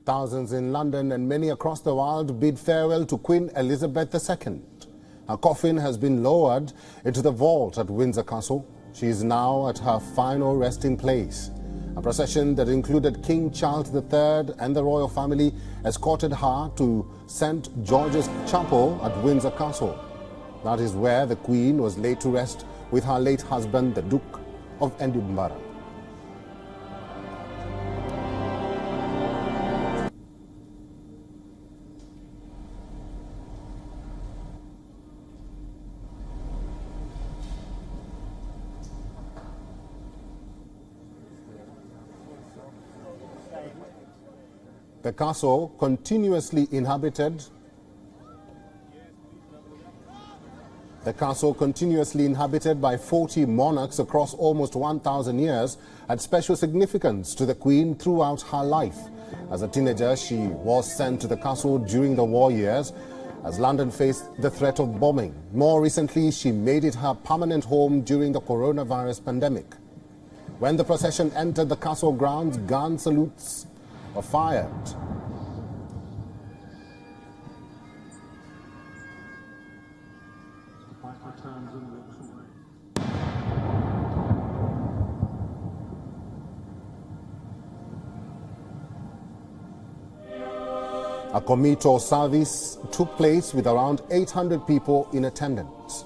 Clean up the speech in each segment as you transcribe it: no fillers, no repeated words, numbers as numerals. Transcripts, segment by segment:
Thousands in London and many across the world bid farewell to Queen Elizabeth II. Her coffin has been lowered into the vault at Windsor Castle. She is now at her final resting place. A procession that included King Charles III and the royal family escorted her to St. George's Chapel at Windsor Castle. That is where the Queen was laid to rest with her late husband, the Duke of Edinburgh. The castle continuously inhabited by 40 monarchs across almost 1,000 years had special significance to the Queen throughout her life. As a teenager, she was sent to the castle during the war years as London faced the threat of bombing. More recently, she made it her permanent home during the coronavirus pandemic. When the procession entered the castle grounds, gun salutes were fired. A committal service took place with around 800 people in attendance.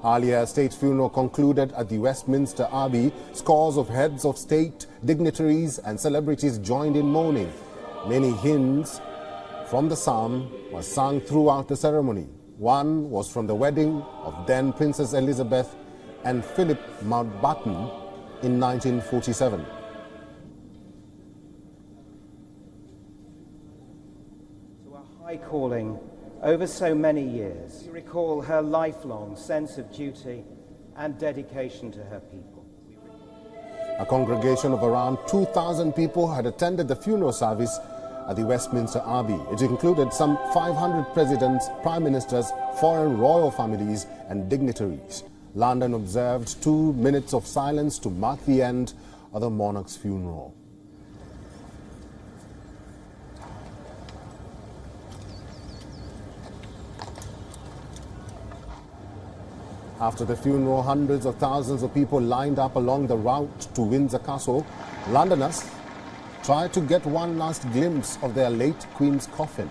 Earlier, a state funeral concluded at the Westminster Abbey. Scores of heads of state, dignitaries and celebrities joined in mourning. Many hymns from the psalm were sung throughout the ceremony. One was from the wedding of then Princess Elizabeth and Philip Mountbatten in 1947. To a high calling over so many years, you recall her lifelong sense of duty and dedication to her people. A congregation of around 2,000 people had attended the funeral service at the Westminster Abbey. It included some 500 presidents, prime ministers, foreign royal families and dignitaries. London observed 2 minutes of silence to mark the end of the monarch's funeral. After the funeral, hundreds of thousands of people lined up along the route to Windsor Castle. Londoners tried to get one last glimpse of their late Queen's coffin.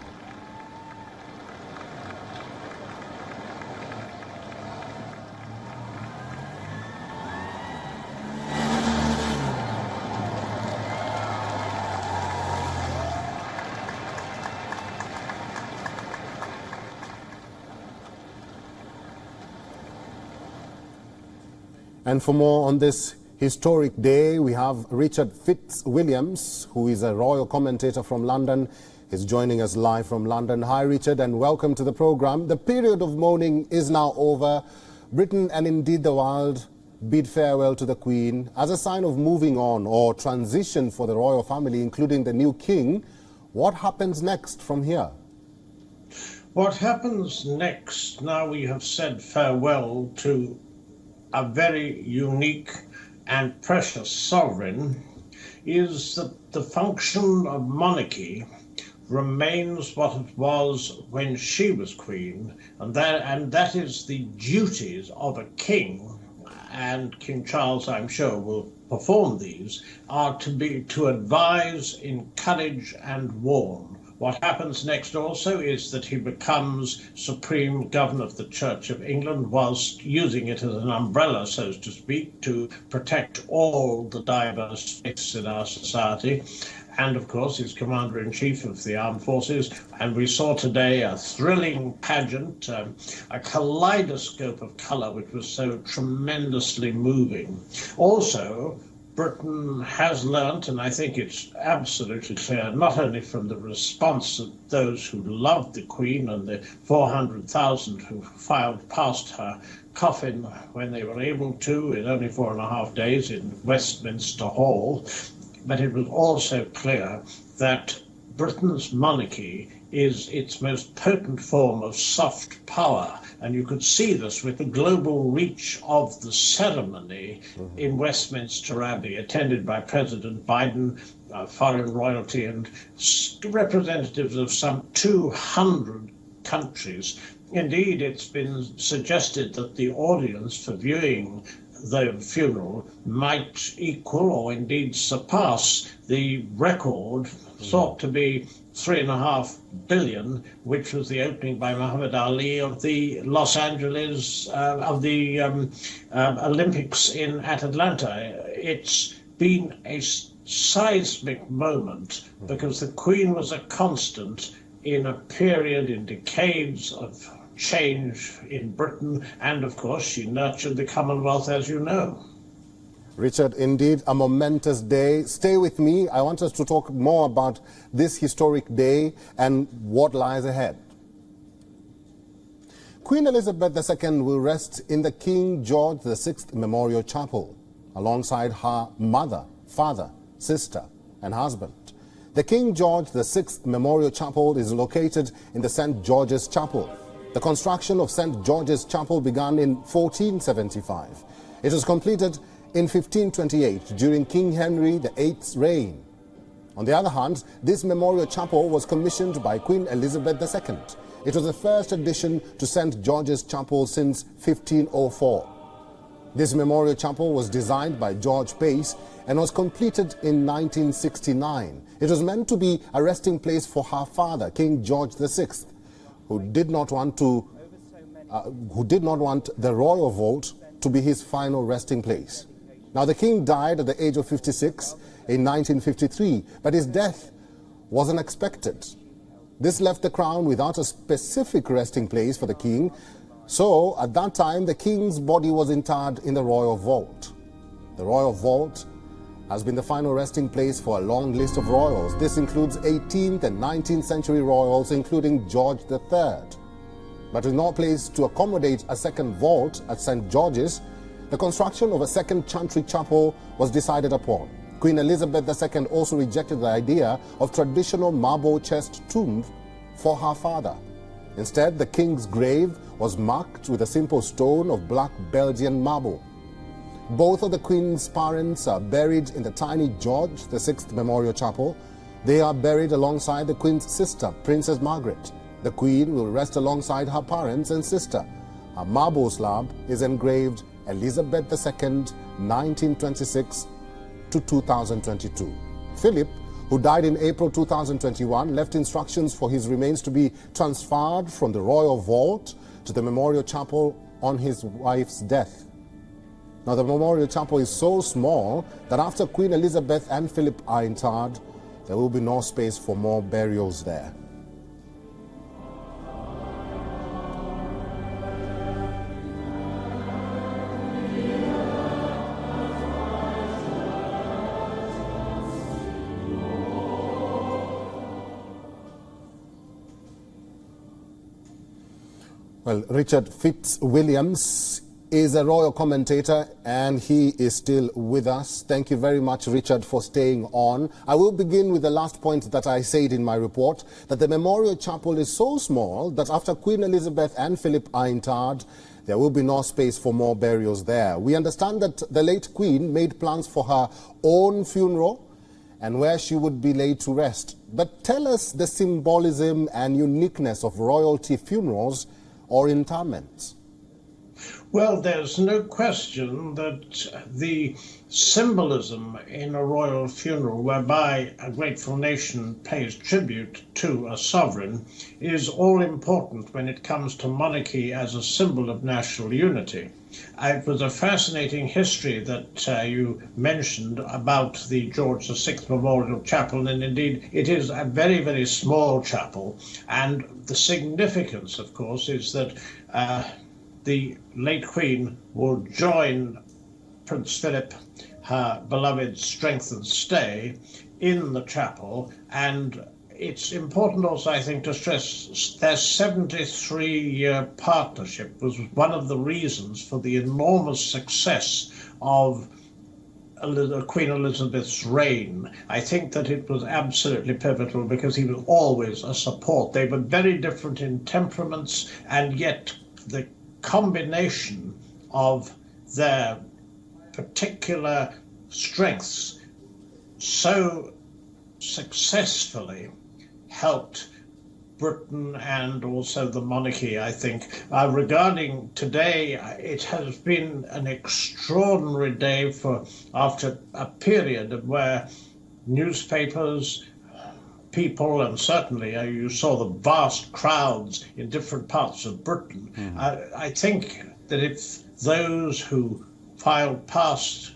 And for more on this historic day, we have Richard Fitzwilliams, who is a royal commentator from London. He's joining us live from London. Hi, Richard, and welcome to the program. The period of mourning is now over. Britain and indeed the world bid farewell to the Queen as a sign of moving on or transition for the royal family, including the new king. What happens next from here? What happens next, now we have said farewell to a very unique and precious sovereign, is that the function of monarchy remains what it was when she was queen, and that is the duties of a king, and King Charles, I'm sure, will perform these, are to advise, encourage and warn. What happens next also is that he becomes Supreme Governor of the Church of England, whilst using it as an umbrella, so to speak, to protect all the diverse faiths in our society. And of course, he's Commander-in-Chief of the Armed Forces. And we saw today a thrilling pageant, a kaleidoscope of colour, which was so tremendously moving. Also, Britain has learnt, and I think it's absolutely clear, not only from the response of those who loved the Queen and the 400,000 who filed past her coffin when they were able to in only 4.5 days in Westminster Hall, but it was also clear that Britain's monarchy is its most potent form of soft power. And you could see this with the global reach of the ceremony in Westminster Abbey, attended by President Biden foreign royalty and representatives of some 200 countries. Indeed, it's been suggested that the audience for viewing the funeral might equal or indeed surpass the record thought to be 3.5 billion, which was the opening by Muhammad Ali of the Los Angeles of the Olympics at Atlanta. It's been a seismic moment because the Queen was a constant in a period, in decades of change in Britain, and of course she nurtured the Commonwealth, as you know. Richard, indeed a momentous day. Stay with me. I want us to talk more about this historic day and what lies ahead. Queen Elizabeth II will rest in the King George VI Memorial Chapel alongside her mother, father, sister and husband. The King George VI Memorial Chapel is located in the St. George's Chapel. The construction of St. George's Chapel began in 1475. It was completed in 1528 during King Henry VIII's reign. On the other hand, this memorial chapel was commissioned by Queen Elizabeth II. It was the first addition to St. George's Chapel since 1504. This memorial chapel was designed by George Pace and was completed in 1969. It was meant to be a resting place for her father, King George VI, who did not want the royal vault to be his final resting place. Now, the king died at the age of 56 in 1953, but his death was unexpected. This left the crown without a specific resting place for the king. So, at that time, the king's body was interred in the royal vault. The royal vault has been the final resting place for a long list of royals. This includes 18th and 19th century royals, including George III. But with no place to accommodate a second vault at St. George's, the construction of a second chantry chapel was decided upon. Queen Elizabeth II also rejected the idea of traditional marble chest tomb for her father. Instead, the king's grave was marked with a simple stone of black Belgian marble. Both of the Queen's parents are buried in the tiny George VI Memorial Chapel. They are buried alongside the Queen's sister, Princess Margaret. The Queen will rest alongside her parents and sister. Her marble slab is engraved Elizabeth II, 1926 to 2022. Philip, who died in April 2021, left instructions for his remains to be transferred from the royal vault to the memorial chapel on his wife's death. Now, the memorial chapel is so small that after Queen Elizabeth and Philip are interred, there will be no space for more burials there. Well, Richard Fitzwilliams is a royal commentator and he is still with us. Thank you very much, Richard, for staying on. I will begin with the last point that I said in my report, that the memorial chapel is so small that after Queen Elizabeth and Philip are interred, there will be no space for more burials there. We understand that the late Queen made plans for her own funeral and where she would be laid to rest. But tell us the symbolism and uniqueness of royalty funerals or interments. Well, there's no question that the symbolism in a royal funeral whereby a grateful nation pays tribute to a sovereign is all important when it comes to monarchy as a symbol of national unity. It was a fascinating history that you mentioned about the George VI Memorial Chapel, and indeed it is a very, very small chapel. And the significance, of course, is that the late Queen will join Prince Philip, her beloved strength and stay, in the chapel. And it's important also, I think, to stress their 73-year partnership was one of the reasons for the enormous success of Queen Elizabeth's reign. I think that it was absolutely pivotal because he was always a support. They were very different in temperaments, and yet the combination of their particular strengths so successfully helped Britain and also the monarchy, I think. Regarding today, it has been an extraordinary day after a period where newspapers, people, and certainly you saw the vast crowds in different parts of Britain. I think that if those who filed past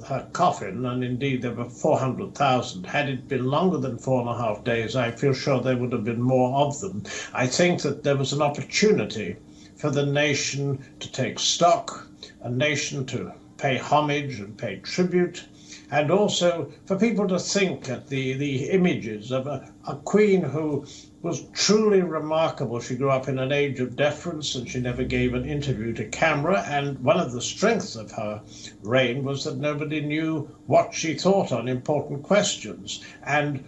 her coffin, and indeed there were 400,000, had it been longer than 4.5 days, I feel sure there would have been more of them. I think that there was an opportunity for the nation to take stock, a nation to pay homage and pay tribute, and also for people to think at the images of a queen who was truly remarkable. She grew up in an age of deference, and she never gave an interview to camera, and one of the strengths of her reign was that nobody knew what she thought on important questions, and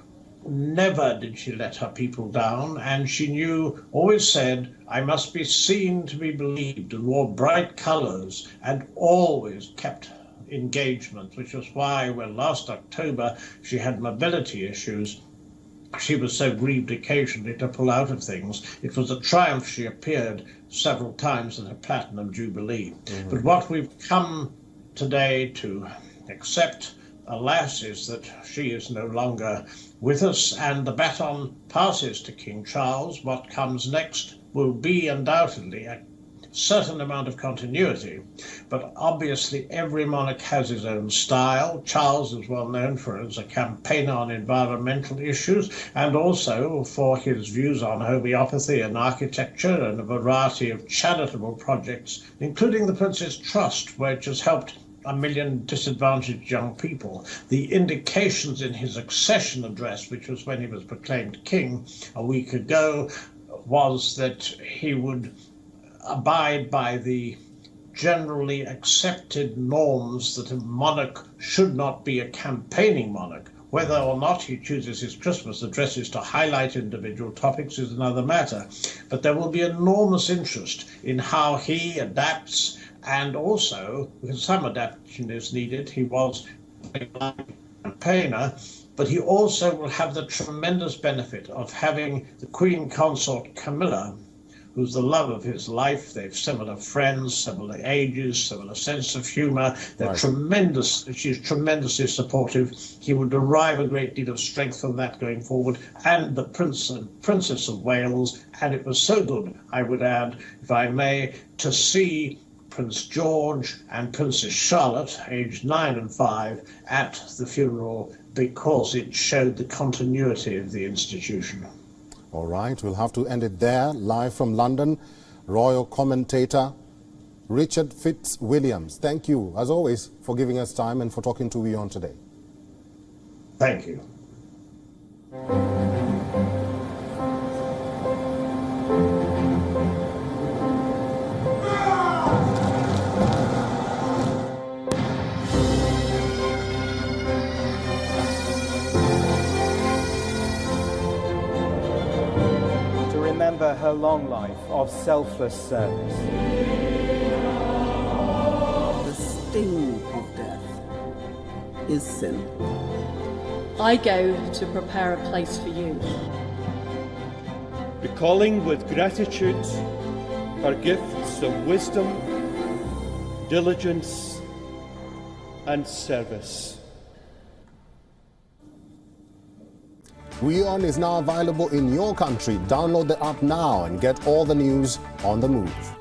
never did she let her people down, and she always said, I must be seen to be believed, and wore bright colours, and always kept engagement, which was why when last October she had mobility issues, she was so grieved occasionally to pull out of things. It was a triumph she appeared several times at her Platinum Jubilee. But what we've come today to accept, alas, is that she is no longer with us, and the baton passes to King Charles. What comes next will be undoubtedly a certain amount of continuity, but obviously every monarch has his own style. Charles is well known as a campaigner on environmental issues, and also for his views on homeopathy and architecture and a variety of charitable projects, including the Prince's Trust, which has helped 1 million disadvantaged young people. The indications in his accession address, which was when he was proclaimed king a week ago, was that he would abide by the generally accepted norms that a monarch should not be a campaigning monarch. Whether or not he chooses his Christmas addresses to highlight individual topics is another matter. But there will be enormous interest in how he adapts, and also, because some adaptation is needed, he was a campaigner, but he also will have the tremendous benefit of having the Queen Consort Camilla, who's the love of his life. They've similar friends, similar ages, similar sense of humour. They're tremendous. She's tremendously supportive. He would derive a great deal of strength from that going forward. And the Prince and Princess of Wales. And it was so good, I would add, if I may, to see Prince George and Princess Charlotte, aged 9 and 5, at the funeral, because it showed the continuity of the institution. All right, we'll have to end it there. Live from London, royal commentator Richard Fitzwilliams. Thank you, as always, for giving us time and for talking to WION today. Thank you. Remember her long life of selfless service. The sting of death is sin. I go to prepare a place for you. Recalling with gratitude her gifts of wisdom, diligence, and service. WION is now available in your country. Download the app now and get all the news on the move.